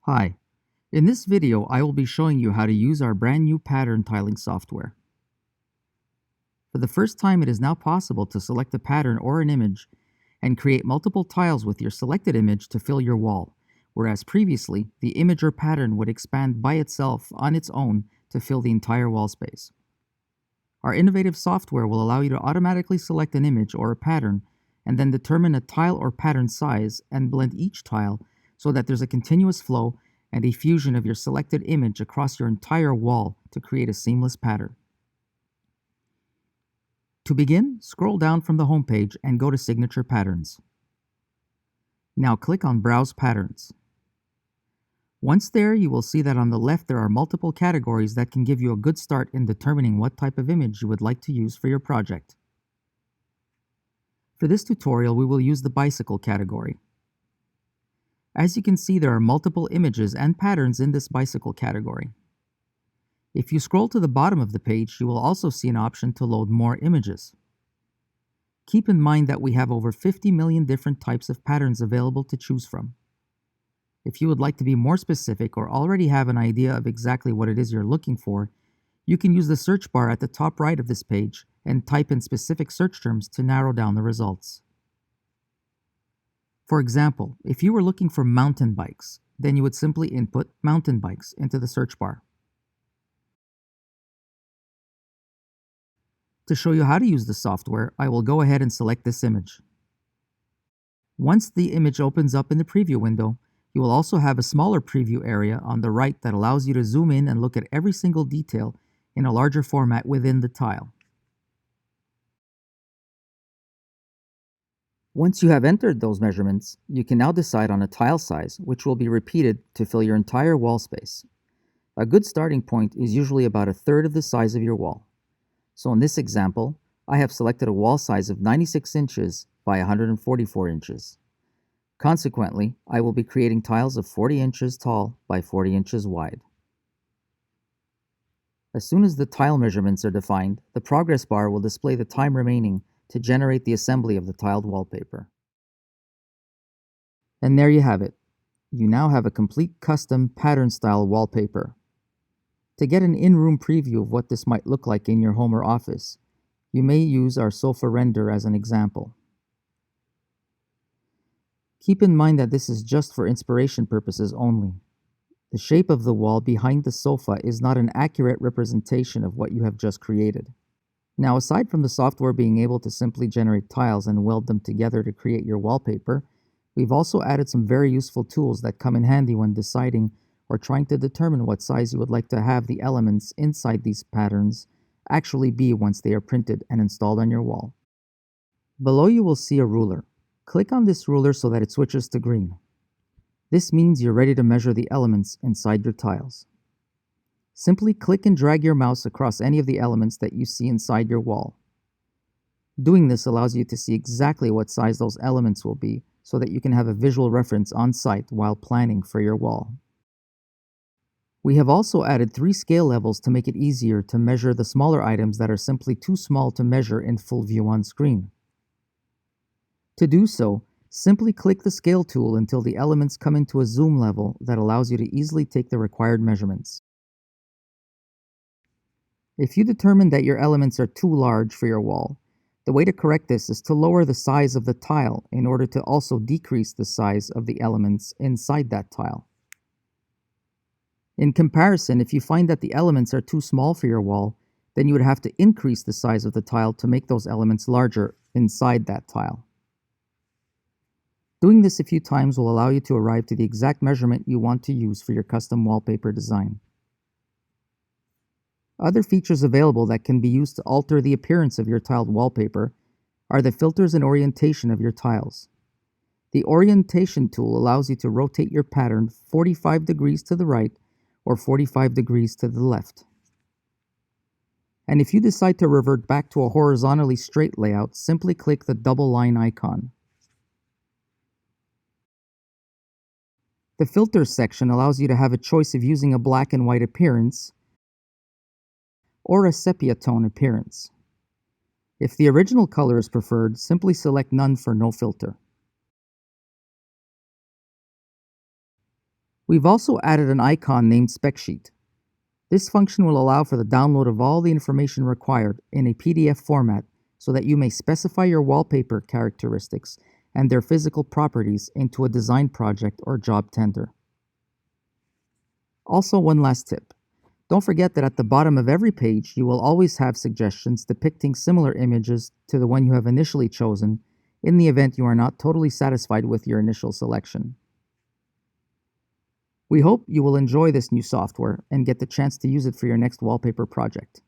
Hi, in this video I will be showing you how to use our brand new pattern tiling software. For the first time, it is now possible to select a pattern or an image and create multiple tiles with your selected image to fill your wall, whereas previously the image or pattern would expand by itself on its own to fill the entire wall space. Our innovative software will allow you to automatically select an image or a pattern and then determine a tile or pattern size and blend each tile so that there's a continuous flow and a fusion of your selected image across your entire wall to create a seamless pattern. To begin, scroll down from the home page and go to Signature Patterns. Now click on Browse Patterns. Once there, you will see that on the left there are multiple categories that can give you a good start in determining what type of image you would like to use for your project. For this tutorial, we will use the bicycle category. As you can see, there are multiple images and patterns in this bicycle category. If you scroll to the bottom of the page, you will also see an option to load more images. Keep in mind that we have over 50 million different types of patterns available to choose from. If you would like to be more specific or already have an idea of exactly what it is you're looking for, you can use the search bar at the top right of this page and type in specific search terms to narrow down the results. For example, if you were looking for mountain bikes, then you would simply input mountain bikes into the search bar. To show you how to use the software, I will go ahead and select this image. Once the image opens up in the preview window, you will also have a smaller preview area on the right that allows you to zoom in and look at every single detail in a larger format within the tile. Once you have entered those measurements, you can now decide on a tile size, which will be repeated to fill your entire wall space. A good starting point is usually about a third of the size of your wall. So in this example, I have selected a wall size of 96 inches by 144 inches. Consequently, I will be creating tiles of 40 inches tall by 40 inches wide. As soon as the tile measurements are defined, the progress bar will display the time remaining to generate the assembly of the tiled wallpaper. And there you have it. You now have a complete custom pattern style wallpaper. To get an in-room preview of what this might look like in your home or office, you may use our sofa render as an example. Keep in mind that this is just for inspiration purposes only. The shape of the wall behind the sofa is not an accurate representation of what you have just created. Now, aside from the software being able to simply generate tiles and weld them together to create your wallpaper, we've also added some very useful tools that come in handy when deciding or trying to determine what size you would like to have the elements inside these patterns actually be once they are printed and installed on your wall. Below you will see a ruler. Click on this ruler so that it switches to green. This means you're ready to measure the elements inside your tiles. Simply click and drag your mouse across any of the elements that you see inside your wall. Doing this allows you to see exactly what size those elements will be so that you can have a visual reference on site while planning for your wall. We have also added 3 scale levels to make it easier to measure the smaller items that are simply too small to measure in full view on screen. To do so, simply click the scale tool until the elements come into a zoom level that allows you to easily take the required measurements. If you determine that your elements are too large for your wall, the way to correct this is to lower the size of the tile in order to also decrease the size of the elements inside that tile. In comparison, if you find that the elements are too small for your wall, then you would have to increase the size of the tile to make those elements larger inside that tile. Doing this a few times will allow you to arrive to the exact measurement you want to use for your custom wallpaper design. Other features available that can be used to alter the appearance of your tiled wallpaper are the filters and orientation of your tiles. The orientation tool allows you to rotate your pattern 45 degrees to the right or 45 degrees to the left. And if you decide to revert back to a horizontally straight layout, simply click the double line icon. The filters section allows you to have a choice of using a black and white appearance or a sepia tone appearance. If the original color is preferred, simply select None for no filter. We've also added an icon named Spec Sheet. This function will allow for the download of all the information required in a PDF format so that you may specify your wallpaper characteristics and their physical properties into a design project or job tender. Also, one last tip. Don't forget that at the bottom of every page, you will always have suggestions depicting similar images to the one you have initially chosen in the event you are not totally satisfied with your initial selection. We hope you will enjoy this new software and get the chance to use it for your next wallpaper project.